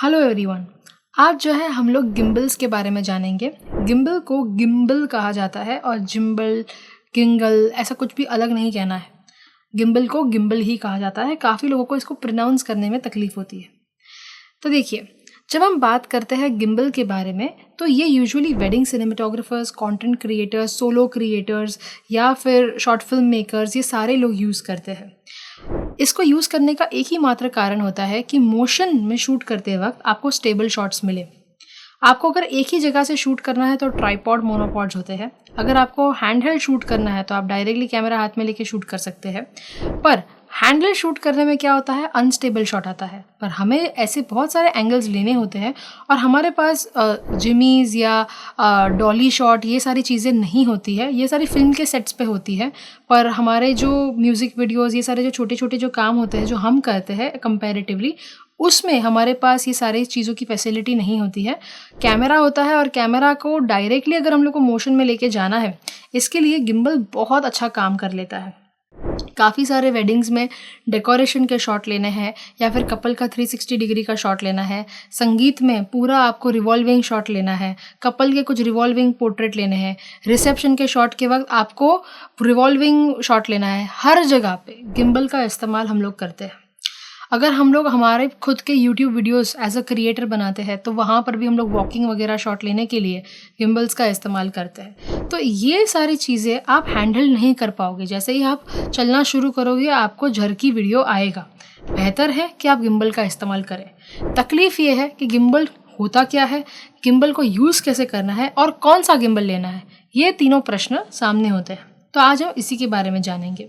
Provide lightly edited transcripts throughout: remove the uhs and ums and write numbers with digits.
Hello everyone. आज जो है हम लोग गिम्बल्स के बारे में जानेंगे। गिम्बल को गिम्बल कहा जाता है और जिम्बल, गिंगल ऐसा कुछ भी अलग नहीं कहना है। गिम्बल को गिम्बल ही कहा जाता है। काफ़ी लोगों को इसको प्रोनाउंस करने में तकलीफ़ होती है। तो देखिए, जब हम बात करते हैं गिम्बल के बारे में तो ये usually wedding cinematographers, content creators, solo creators या फिर शॉर्ट फिल्म मेकर्स, ये सारे लोग यूज़ करते हैं। इसको यूज़ करने का एक ही मात्र कारण होता है कि मोशन में शूट करते वक्त आपको स्टेबल शॉट्स मिले। आपको अगर एक ही जगह से शूट करना है तो ट्राइपॉड, मोनोपॉड्स होते हैं। अगर आपको हैंड हेल्ड शूट करना है तो आप डायरेक्टली कैमरा हाथ में लेके शूट कर सकते हैं। पर हैंड हेल्ड शूट करने में क्या होता है, अनस्टेबल शॉट आता है। पर हमें ऐसे बहुत सारे एंगल्स लेने होते हैं और हमारे पास जिमीज़ या डॉली शॉट ये सारी चीज़ें नहीं होती है। ये सारी फिल्म के सेट्स पे होती है। पर हमारे जो म्यूज़िक वीडियोज़, ये सारे जो छोटे छोटे जो काम होते हैं जो हम करते हैं कंपैरेटिवली, उसमें हमारे पास ये सारी चीज़ों की फैसिलिटी नहीं होती है। कैमरा होता है और कैमरा को डायरेक्टली अगर हम लोग को मोशन में लेके जाना है, इसके लिए गिम्बल बहुत अच्छा काम कर लेता है। काफ़ी सारे वेडिंग्स में डेकोरेशन के शॉट लेने हैं या फिर कपल का 360 डिग्री का शॉट लेना है। संगीत में पूरा आपको रिवॉल्विंग शॉट लेना है। कपल के कुछ रिवॉल्विंग पोर्ट्रेट लेने हैं। रिसेप्शन के शॉट के वक्त आपको रिवॉल्विंग शॉट लेना है। हर जगह पे गिम्बल का इस्तेमाल हम लोग करते हैं। अगर हम लोग हमारे खुद के YouTube videos as a creator बनाते हैं तो वहाँ पर भी हम लोग वॉकिंग वगैरह शॉट लेने के लिए गिम्बल्स का इस्तेमाल करते हैं। तो ये सारी चीज़ें आप हैंडल नहीं कर पाओगे। जैसे ही आप चलना शुरू करोगे आपको झरकी वीडियो आएगा। बेहतर है कि आप गिम्बल का इस्तेमाल करें। तकलीफ़ ये है कि गिम्बल होता क्या है, गिम्बल को यूज़ कैसे करना है और कौन सा गिम्बल लेना है, ये तीनों प्रश्न सामने होते हैं। तो आज हम इसी के बारे में जानेंगे।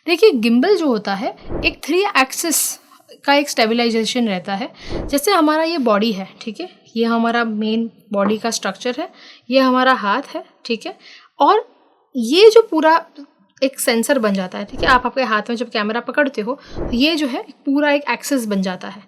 देखिए, गिम्बल जो होता है एक 3 एक्सिस का एक स्टेबलाइजेशन रहता है। जैसे हमारा ये बॉडी है, ठीक है, ये हमारा मेन बॉडी का स्ट्रक्चर है, ये हमारा हाथ है, ठीक है, और ये जो पूरा एक सेंसर बन जाता है, ठीक है। आप आपके हाथ में जब कैमरा पकड़ते हो तो ये जो है पूरा एक एक्सिस बन जाता है।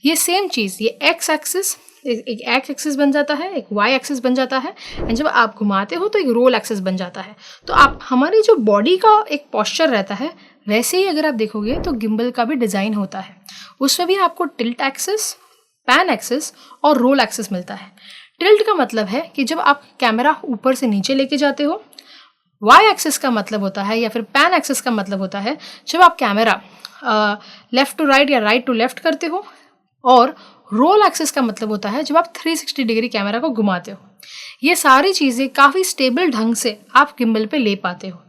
ये सेम चीज़, ये एक्स एक्सिस एक एक्सिस बन जाता है, एक वाई एक्सिस बन जाता है, एंड जब आप घुमाते हो तो एक रोल एक्सिस बन जाता है। तो आप हमारी जो बॉडी का एक पोस्चर रहता है, वैसे ही अगर आप देखोगे तो गिम्बल का भी डिज़ाइन होता है। उसमें भी आपको टिल्ट एक्सिस, पैन एक्सिस और रोल एक्सिस मिलता है। टिल्ट का मतलब है कि जब आप कैमरा ऊपर से नीचे लेके जाते हो। वाई एक्सिस का मतलब होता है या फिर पैन एक्सिस का मतलब होता है जब आप कैमरा लेफ़्ट टू राइट या राइट टू लेफ़्ट करते हो। और रोल एक्सिस का मतलब होता है जब आप 360 डिग्री कैमरा को घुमाते हो। ये सारी चीज़ें काफ़ी स्टेबल ढंग से आप गिम्बल पे ले पाते हो।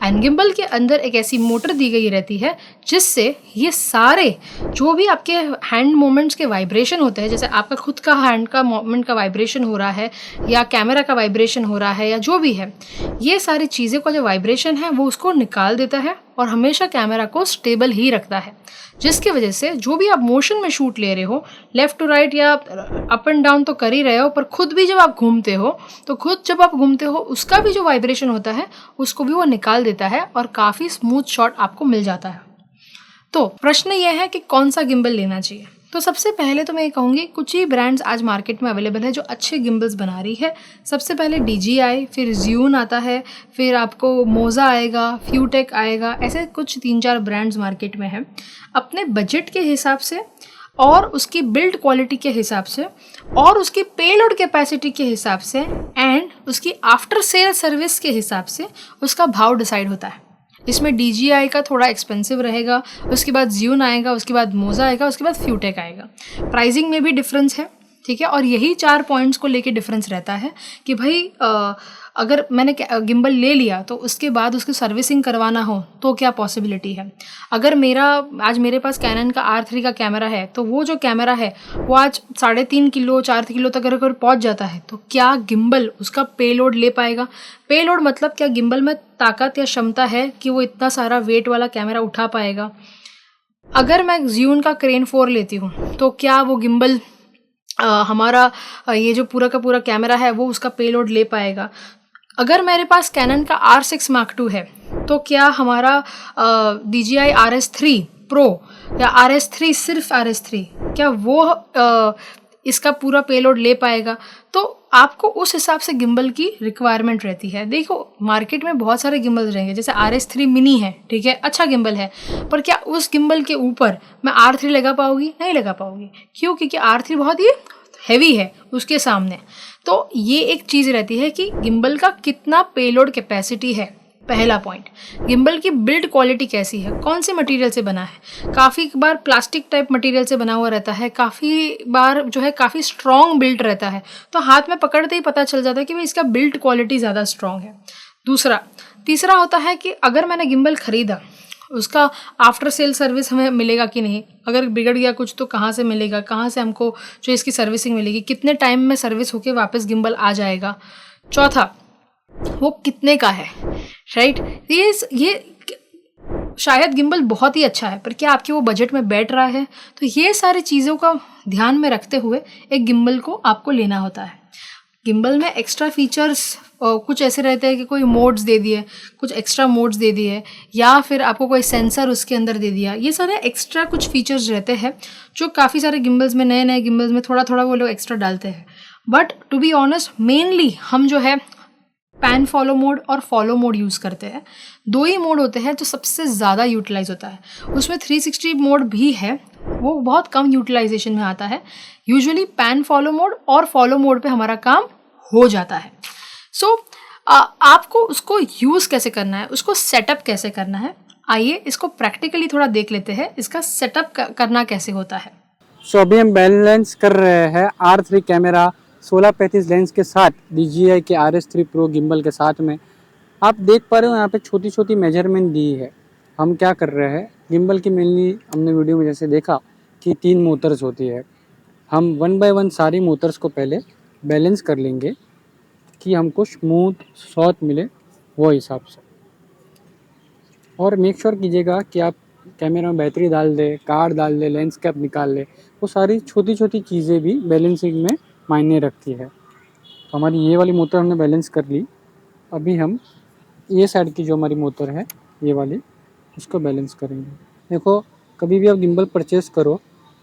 एंड गिम्बल के अंदर एक ऐसी मोटर दी गई रहती है जिससे ये सारे जो भी आपके हैंड मूवमेंट्स के वाइब्रेशन होते हैं, जैसे आपका खुद का हैंड का मूवमेंट का वाइब्रेशन हो रहा है या कैमरा का वाइब्रेशन हो रहा है या जो भी है, ये सारी चीज़ें का जो वाइब्रेशन है वो उसको निकाल देता है और हमेशा कैमरा को स्टेबल ही रखता है। जिसकी वजह से जो भी आप मोशन में शूट ले रहे हो, लेफ़्ट टू राइट या अप एंड डाउन तो कर ही रहे हो, पर खुद भी जब आप घूमते हो तो खुद जब आप घूमते हो उसका भी जो वाइब्रेशन होता है उसको भी वो निकाल देता है और काफ़ी स्मूथ शॉट आपको मिल जाता है। तो प्रश्न ये है कि कौन सा गिम्बल लेना चाहिए। तो सबसे पहले तो मैं ये कहूँगी, कुछ ही ब्रांड्स आज मार्केट में अवेलेबल है जो अच्छे गिम्बल्स बना रही है। सबसे पहले DJI, फिर ज़्यून आता है, फिर आपको मोज़ा आएगा, फ्यूटेक आएगा, ऐसे कुछ 3-4 ब्रांड्स मार्केट में हैं। अपने बजट के हिसाब से और उसकी बिल्ड क्वालिटी के हिसाब से और उसकी पेलोड कैपेसिटी के हिसाब से एंड उसकी आफ्टर सेल सर्विस के हिसाब से उसका भाव डिसाइड होता है। इसमें DJI का थोड़ा एक्सपेंसिव रहेगा, उसके बाद ज़्यून आएगा, उसके बाद मोज़ा आएगा, उसके बाद फ्यूटेक आएगा। प्राइसिंग में भी डिफरेंस है, ठीक है। और यही 4 पॉइंट्स को लेके डिफरेंस रहता है कि भाई अगर मैंने गिम्बल ले लिया तो उसके बाद उसकी सर्विसिंग करवाना हो तो क्या पॉसिबिलिटी है। अगर आज मेरे पास कैनन का R3 का कैमरा है तो वो जो कैमरा है वो आज 3.5 किलो 4 किलो तक अगर पहुंच जाता है तो क्या गिम्बल उसका पेलोड ले पाएगा। पेलोड मतलब क्या गिम्बल में ताकत या क्षमता है कि वो इतना सारा वेट वाला कैमरा उठा पाएगा। अगर मैं ज़्यून का क्रेन 4 लेती हूँ तो क्या वो गिम्बल हमारा ये जो पूरा का पूरा कैमरा है वो उसका पेलोड ले पाएगा। अगर मेरे पास कैनन का R6 Mark II है तो क्या हमारा DJI RS3 Pro या RS3 सिर्फ RS3 क्या वो इसका पूरा पेलोड ले पाएगा। तो आपको उस हिसाब से गिम्बल की रिक्वायरमेंट रहती है। देखो मार्केट में बहुत सारे गिम्बल्स रहेंगे, जैसे RS3 मिनी है, ठीक है, अच्छा गिम्बल है, पर क्या उस गिम्बल के ऊपर मैं R3 लगा पाऊंगी? नहीं लगा पाऊंगी। क्यों? क्योंकि R3 बहुत ही हैवी है उसके सामने। तो ये एक चीज़ रहती है कि गिम्बल का कितना पेलोड कैपेसिटी है। पहला पॉइंट, गिम्बल की बिल्ड क्वालिटी कैसी है, कौन से मटेरियल से बना है। काफ़ी बार प्लास्टिक टाइप मटेरियल से बना हुआ रहता है, काफ़ी बार जो है काफ़ी स्ट्रॉन्ग बिल्ड रहता है, तो हाथ में पकड़ते ही पता चल जाता है कि भाई इसका बिल्ड क्वालिटी ज़्यादा स्ट्रॉन्ग है। तीसरा होता है कि अगर मैंने गिम्बल ख़रीदा, उसका आफ्टर सेल सर्विस हमें मिलेगा कि नहीं, अगर बिगड़ गया कुछ तो कहाँ से मिलेगा, कहाँ से हमको जो इसकी सर्विसिंग मिलेगी, कितने टाइम में सर्विस होके वापस गिम्बल आ जाएगा। चौथा, वो कितने का है, राइट। ये शायद गिम्बल बहुत ही अच्छा है, पर क्या आपके वो बजट में बैठ रहा है। तो ये सारी चीज़ों का ध्यान में रखते हुए एक गिम्बल को आपको लेना होता है। गिम्बल में एक्स्ट्रा फीचर्स कुछ ऐसे रहते हैं कि कोई मोड्स दे दिए, कुछ एक्स्ट्रा मोड्स दे दिए, या फिर आपको कोई सेंसर उसके अंदर दे दिया। ये सारे एक्स्ट्रा कुछ फीचर्स रहते हैं जो काफ़ी सारे गिम्बल्स में, नए गिम्बल्स में थोड़ा थोड़ा वो लोग एक्स्ट्रा डालते हैं। But to be honest, mainly हम जो है पैन फॉलो मोड और फॉलो मोड यूज़ करते हैं। 2 ही मोड होते हैं जो सबसे ज़्यादा यूटिलाइज होता है। उसमें 360 मोड भी है, वो बहुत कम यूटिलाइजेशन में आता है। यूजुअली पैन फॉलो मोड और फॉलो मोड पे हमारा काम हो जाता है। सो आपको उसको यूज़ कैसे करना है, उसको सेटअप कैसे करना है, आइए इसको प्रैक्टिकली थोड़ा देख लेते हैं, इसका सेटअप करना कैसे होता है। सो अभी हम बैलेंस कर रहे हैं R3 कैमरा 16-35 लेंस के साथ DJI के RS3 Pro गिम्बल के साथ में। आप देख पा रहे हो यहाँ पे छोटी छोटी मेजरमेंट दी है। हम क्या कर रहे हैं, गिम्बल की मेनली हमने वीडियो में जैसे देखा कि 3 मोटर्स होती है। हम 1 बाय 1 सारी मोटर्स को पहले बैलेंस कर लेंगे कि हमको स्मूथ शॉट मिले वो हिसाब से। और मेक श्योर कीजिएगा कि आप कैमरा में बैटरी डाल दे, कार्ड डाल दे, लेंस कैप निकाल ले, वो सारी छोटी छोटी चीज़ें भी बैलेंसिंग में मायने रखती है। तो हमारी ये वाली मोटर हमने बैलेंस कर ली। अभी हम ये साइड की जो हमारी मोटर है ये वाली, उसको बैलेंस करेंगे। देखो कभी भी आप गिम्बल परचेज़ करो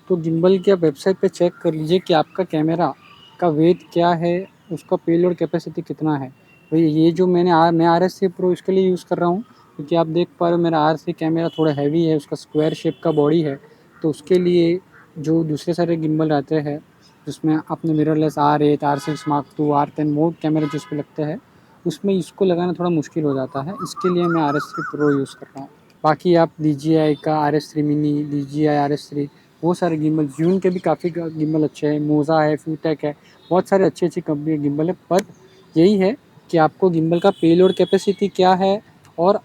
तो गिम्बल की आप वेबसाइट पे चेक कर लीजिए कि आपका कैमरा का वेट क्या है, उसका पेलोड कैपेसिटी कितना है। तो ये जो मैं RS3 Pro इसके लिए यूज़ कर रहा हूँ, क्योंकि आप देख पा रहे हो मेरा RS3 कैमरा थोड़ा हैवी है, उसका स्क्वायर शेप का बॉडी है। तो उसके लिए जो दूसरे सारे गिम्बल आते हैं जिसमें अपने mirrorless R8, R6 Mark II, R10 mode कैमरे जिस पे लगते हैं, उसमें इसको लगाना थोड़ा मुश्किल हो जाता है। इसके लिए मैं RS3 Pro यूज़ कर रहा हूँ। बाकी आप DJI का RS3 मिनी, DJI RS3, वो सारे गिम्बल, जून के भी काफ़ी गिम्बल अच्छे हैं, मोज़ा है, फ्यूटेक है, बहुत सारे अच्छी अच्छी कंपनी के गिम्बल है। पर यही है कि आपको गिम्बल का पेलोड कैपेसिटी क्या है और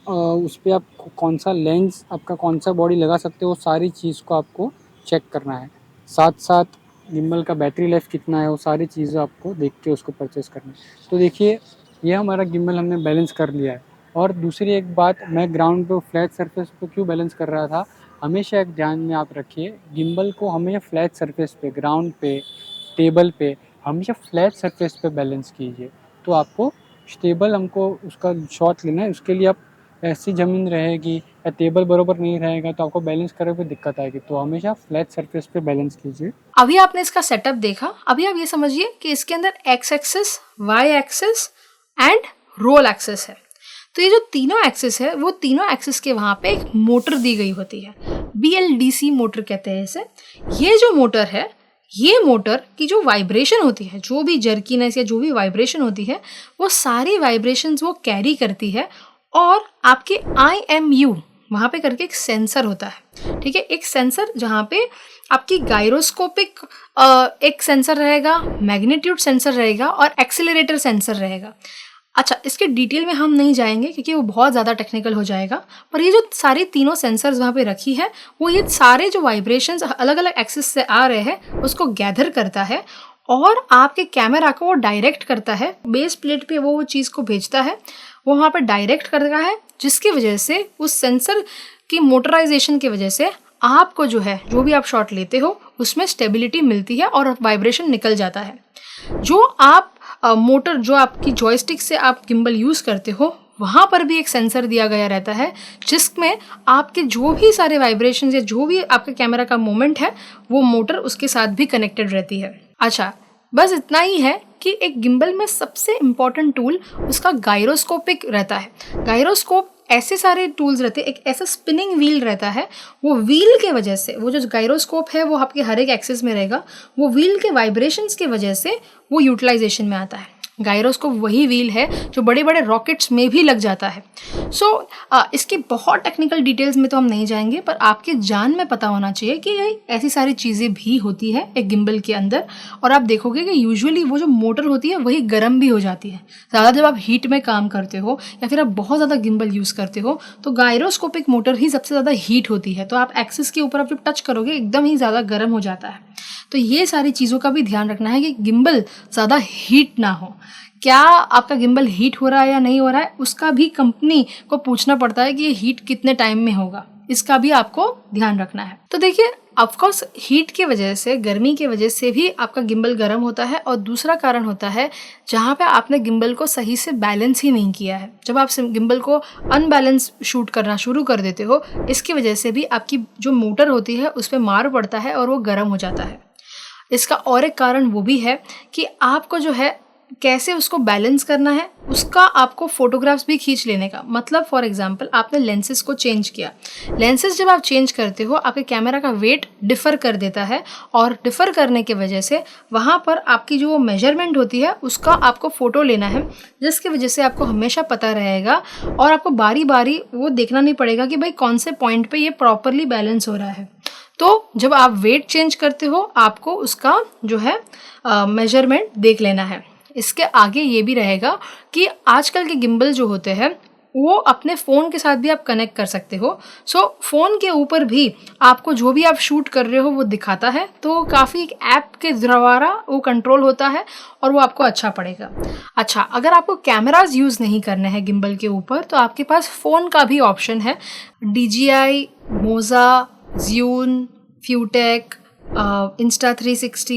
उस पर आप कौन सा लेंस, आपका कौन सा बॉडी लगा सकते हो, वो सारी चीज़ को आपको चेक करना है। साथ साथ गिम्बल का बैटरी लाइफ कितना है, वो सारी चीज़ें आपको देख के उसको परचेज़ करना है। तो देखिए ये हमारा गिम्बल हमने बैलेंस कर लिया है। और दूसरी एक बात, मैं ग्राउंड पे फ्लैट सरफेस पे क्यों बैलेंस कर रहा था, हमेशा एक ध्यान में आप रखिए, गिम्बल को हमेशा फ्लैट सरफेस पे, ग्राउंड पे, टेबल पे, हमेशा फ्लैट सरफेस पे बैलेंस कीजिए। तो आपको स्टेबल हमको उसका शॉट लेना है। उसके लिए आप ऐसी ज़मीन रहेगी या टेबल बराबर नहीं रहेगा तो आपको बैलेंस करने में दिक्कत आएगी। तो हमेशा फ्लैट सरफेस पे बैलेंस कीजिए। अभी आपने इसका सेटअप देखा, अभी आप ये समझिए कि इसके अंदर X axis, Y axis and roll axis है। तो ये जो तीनों एक्सिस है, वो तीनों एक्सिस के वहाँ पे एक मोटर दी गई होती है, BLDC मोटर कहते हैं इसे। ये जो मोटर है, ये मोटर की जो वाइब्रेशन होती है, जो भी जर्कीनेस या जो भी वाइब्रेशन होती है, वो सारी वाइब्रेशंस वो कैरी करती है। और आपके IMU वहाँ पे करके एक सेंसर होता है, ठीक है, एक सेंसर जहाँ पे आपकी गायरोस्कोपिक एक सेंसर रहेगा, मैग्नीट्यूड सेंसर रहेगा और एक्सेलरेटर सेंसर रहेगा। अच्छा, इसके डिटेल में हम नहीं जाएंगे क्योंकि वो बहुत ज़्यादा टेक्निकल हो जाएगा। पर ये जो सारी तीनों सेंसर्स वहाँ पे रखी है, वो ये सारे जो वाइब्रेशंस अलग अलग एक्सिस से आ रहे हैं उसको गैदर करता है और आपके कैमरा को वो डायरेक्ट करता है। बेस प्लेट पे वो चीज़ को भेजता है, वो वहाँ पर डायरेक्ट करता है, जिसकी वजह से उस सेंसर की मोटराइजेशन की वजह से आपको जो है, जो भी आप शॉट लेते हो उसमें स्टेबिलिटी मिलती है और वाइब्रेशन निकल जाता है। जो आप मोटर, जो आपकी जॉयस्टिक से आप गिम्बल यूज़ करते हो, वहाँ पर भी एक सेंसर दिया गया रहता है जिसमें आपके जो भी सारे वाइब्रेशंस या जो भी आपके कैमरा का मूवमेंट है वो मोटर उसके साथ भी कनेक्टेड रहती है। अच्छा, बस इतना ही है कि एक गिम्बल में सबसे इम्पॉर्टेंट टूल उसका गायरोस्कोपिक रहता है। गायरोस्कोप ऐसे सारे टूल्स रहते हैं, एक ऐसा स्पिनिंग व्हील रहता है, वो व्हील के वजह से, वो जो गायरोस्कोप है वो आपके हर एक एक्सिस में रहेगा, वो व्हील के वाइब्रेशंस के वजह से वो यूटिलाइजेशन में आता है। गायरोस्कोप वही व्हील है जो बड़े बड़े रॉकेट्स में भी लग जाता है। सो इसकी बहुत टेक्निकल डिटेल्स में तो हम नहीं जाएंगे, पर आपके जान में पता होना चाहिए कि ऐसी सारी चीज़ें भी होती है एक गिम्बल के अंदर। और आप देखोगे कि यूजुअली वो जो मोटर होती है वही गर्म भी हो जाती है। ज़्यादा जब आप हीट में काम करते हो या फिर आप बहुत ज़्यादा गिम्बल यूज़ करते हो तो गायरोस्कोपिक मोटर ही सबसे ज़्यादा हीट होती है, तो आप एक्सिस के ऊपर आप जब टच करोगे एकदम ही ज़्यादा गर्म हो जाता है। तो ये सारी चीज़ों का भी ध्यान रखना है कि गिम्बल ज़्यादा हीट ना हो। क्या आपका गिम्बल हीट हो रहा है या नहीं हो रहा है, उसका भी कंपनी को पूछना पड़ता है कि ये हीट कितने टाइम में होगा, इसका भी आपको ध्यान रखना है। तो देखिए, ऑफकोर्स हीट की वजह से, गर्मी की वजह से भी आपका गिम्बल गर्म होता है। और दूसरा कारण होता है जहाँ पे आपने गिम्बल को सही से बैलेंस ही नहीं किया है। जब आप गिम्बल को अनबैलेंस शूट करना शुरू कर देते हो, इसकी वजह से भी आपकी जो मोटर होती है उस पर मार पड़ता है और वो गर्म हो जाता है। इसका और एक कारण वो भी है कि आपको जो है कैसे उसको बैलेंस करना है, उसका आपको फोटोग्राफ्स भी खींच लेने का। मतलब फॉर एग्जांपल आपने लेंसेज को चेंज किया, लेंसेज जब आप चेंज करते हो आपके कैमरा का वेट डिफ़र कर देता है, और डिफ़र करने की वजह से वहाँ पर आपकी जो मेजरमेंट होती है उसका आपको फ़ोटो लेना है, जिसकी वजह से आपको हमेशा पता रहेगा और आपको बारी बारी वो देखना नहीं पड़ेगा कि भाई कौन से पॉइंट पर ये प्रॉपरली बैलेंस हो रहा है। तो जब आप वेट चेंज करते हो आपको उसका जो है मेजरमेंट देख लेना है। इसके आगे ये भी रहेगा कि आजकल के गिम्बल जो होते हैं वो अपने फ़ोन के साथ भी आप कनेक्ट कर सकते हो। सो फ़ोन के ऊपर भी आपको जो भी आप शूट कर रहे हो वो दिखाता है, तो काफ़ी एक ऐप के द्वारा वो कंट्रोल होता है और वो आपको अच्छा पड़ेगा। अच्छा, अगर आपको कैमराज यूज़ नहीं करने हैं गिम्बल के ऊपर तो आपके पास फ़ोन का भी ऑप्शन है। DJI, मोज़ा, ज़्यून, फ्यूटेक, Insta360,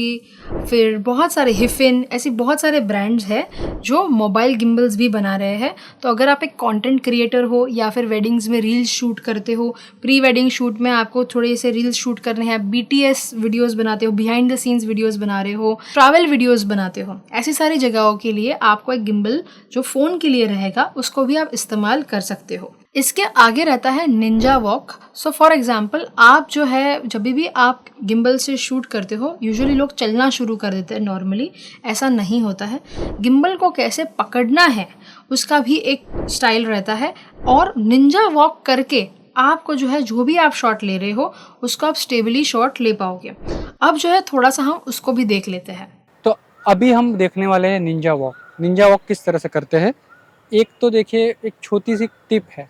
फिर बहुत सारे हिफिन, ऐसी बहुत सारे ब्रांड्स हैं जो मोबाइल गिम्बल्स भी बना रहे हैं। तो अगर आप एक कंटेंट क्रिएटर हो या फिर वेडिंग्स में रील्स शूट करते हो, प्री वेडिंग शूट में आपको थोड़े से रील्स शूट करने हैं, BTS वीडियोस बनाते हो, बिहाइंड द सीन्स वीडियोस बना रहे हो, ट्रैवल वीडियोस बनाते हो, ऐसी सारी जगहों के लिए आपको एक गिम्बल जो फ़ोन के लिए रहेगा उसको भी आप इस्तेमाल कर सकते हो। इसके आगे रहता है Ninja walk. So for example आप जो है जब भी आप गिम्बल से शूट करते हो, यूजुअली लोग चलना शुरू कर देते हैं, नॉर्मली ऐसा नहीं होता है। गिम्बल को कैसे पकड़ना है उसका भी एक स्टाइल रहता है, और निंजा वॉक करके आपको जो है जो भी आप शॉट ले रहे हो उसको आप स्टेबली शॉट ले पाओगे। अब जो है थोड़ा सा हम उसको भी देख लेते हैं। तो अभी हम देखने वाले हैं निंजा वॉक। निंजा वॉक किस तरह से करते हैं, एक तो देखिए, एक छोटी सी टिप है।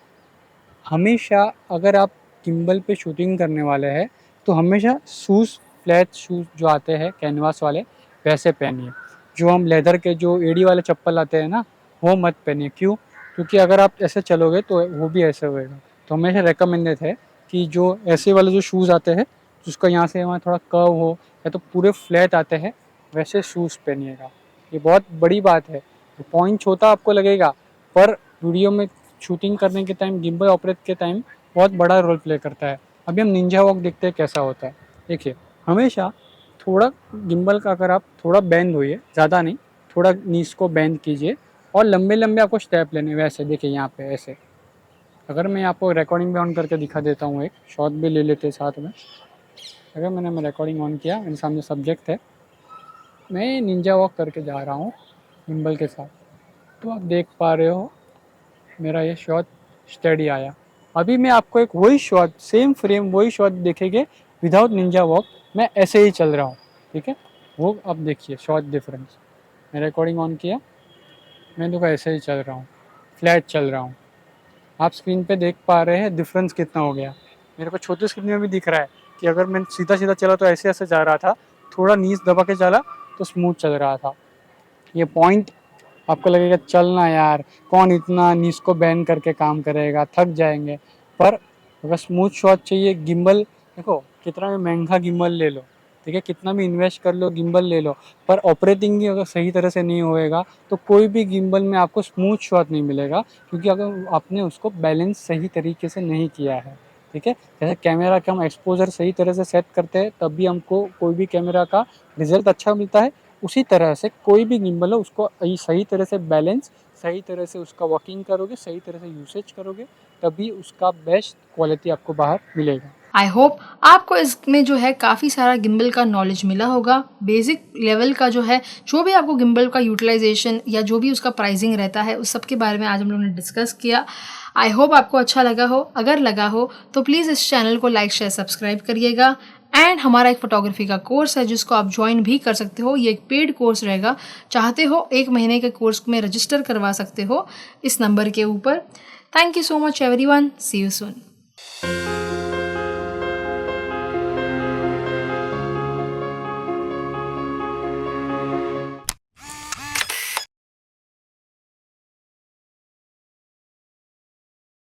हमेशा अगर आप गिम्बल पे शूटिंग करने वाले हैं तो हमेशा शूज़, फ्लैट शूज़ जो आते हैं कैनवास वाले, वैसे पहनिए। जो हम लेदर के जो एड़ी वाले चप्पल आते हैं ना, वो मत पहनिए। क्यों? क्योंकि अगर आप ऐसे चलोगे तो वो भी ऐसे होएगा। तो हमेशा रिकमेंडेड है कि जो ऐसे वाले जो शूज़ आते हैं जिसका यहाँ से वहाँ थोड़ा कर्व हो, या तो पूरे फ्लैट आते हैं, वैसे शूज़ पहनिएगा। ये बहुत बड़ी बात है। पॉइंट छोटा आपको लगेगा, पर वीडियो में शूटिंग करने के टाइम, गिम्बल ऑपरेट के टाइम बहुत बड़ा रोल प्ले करता है। अभी हम निंजा वॉक देखते हैं कैसा होता है। देखिए, हमेशा थोड़ा गिम्बल का अगर आप थोड़ा बेंड होइए, ज़्यादा नहीं, थोड़ा नीज को बेंड कीजिए, और लंबे लंबे आपको स्टेप लेने, वैसे देखिए यहाँ पे ऐसे। अगर मैं आपको रिकॉर्डिंग भी ऑन करके दिखा देता हूँ, एक शॉट भी ले लेते हैं साथ में। अगर मैंने रिकॉर्डिंग ऑन किया, मेरे सामने सब्जेक्ट है, मैं निंजा वॉक करके जा रहा हूँ गिम्बल के साथ, तो आप देख पा रहे हो मेरा ये शॉट स्टेडी आया। अभी मैं आपको एक वही शॉट, सेम फ्रेम, वही शॉट देखेंगे विदाउट निंजा वॉक, मैं ऐसे ही चल रहा हूँ, ठीक है। वो अब देखिए शॉट डिफरेंस। मैं रिकॉर्डिंग ऑन किया, मैं देखो ऐसे ही चल रहा हूँ, फ्लैट चल रहा हूँ। आप स्क्रीन पे देख पा रहे हैं डिफरेंस कितना हो गया। मेरे को छोटी स्क्रीन में भी दिख रहा है कि अगर मैं सीधा सीधा चला तो ऐसे ऐसे जा रहा था, थोड़ा नीज दबा के चला तो स्मूथ चल रहा था। ये पॉइंट आपको लगेगा चलना यार, कौन इतना नीज को बैन करके काम करेगा, थक जाएंगे। पर अगर स्मूथ शॉट चाहिए, गिम्बल देखो कितना भी महंगा गिम्बल ले लो, ठीक है, कितना भी इन्वेस्ट कर लो, गिम्बल ले लो, पर ऑपरेटिंग ही अगर सही तरह से नहीं होएगा तो कोई भी गिम्बल में आपको स्मूथ शॉट नहीं मिलेगा, क्योंकि अगर आपने उसको बैलेंस सही तरीके से नहीं किया है। ठीक है, जैसे कैमरा का हम एक्सपोजर सही तरह से सेट करते हैं तब भी हमको कोई भी कैमरा का रिजल्ट अच्छा मिलता है, उसी तरह से कोई भी गिम्बल हो उसको सही तरह से बैलेंस, सही तरह से उसका वर्किंग करोगे, सही तरह से यूसेज करोगे, तभी उसका बेस्ट क्वालिटी आपको बाहर मिलेगा। आई होप आपको इसमें जो है काफ़ी सारा गिम्बल का नॉलेज मिला होगा। बेसिक लेवल का जो है, जो भी आपको गिम्बल का यूटिलाइजेशन या जो भी उसका प्राइसिंग रहता है, उस सब के बारे में आज हम लोगों ने डिस्कस किया। आई होप आपको अच्छा लगा हो। अगर लगा हो तो प्लीज़ इस चैनल को लाइक शेयर सब्सक्राइब करिएगा। एंड हमारा एक फ़ोटोग्राफी का कोर्स है जिसको आप ज्वाइन भी कर सकते हो। ये एक पेड कोर्स रहेगा, चाहते हो 1 महीने के कोर्स में रजिस्टर करवा सकते हो इस नंबर के ऊपर। Thank you so much everyone, see you soon.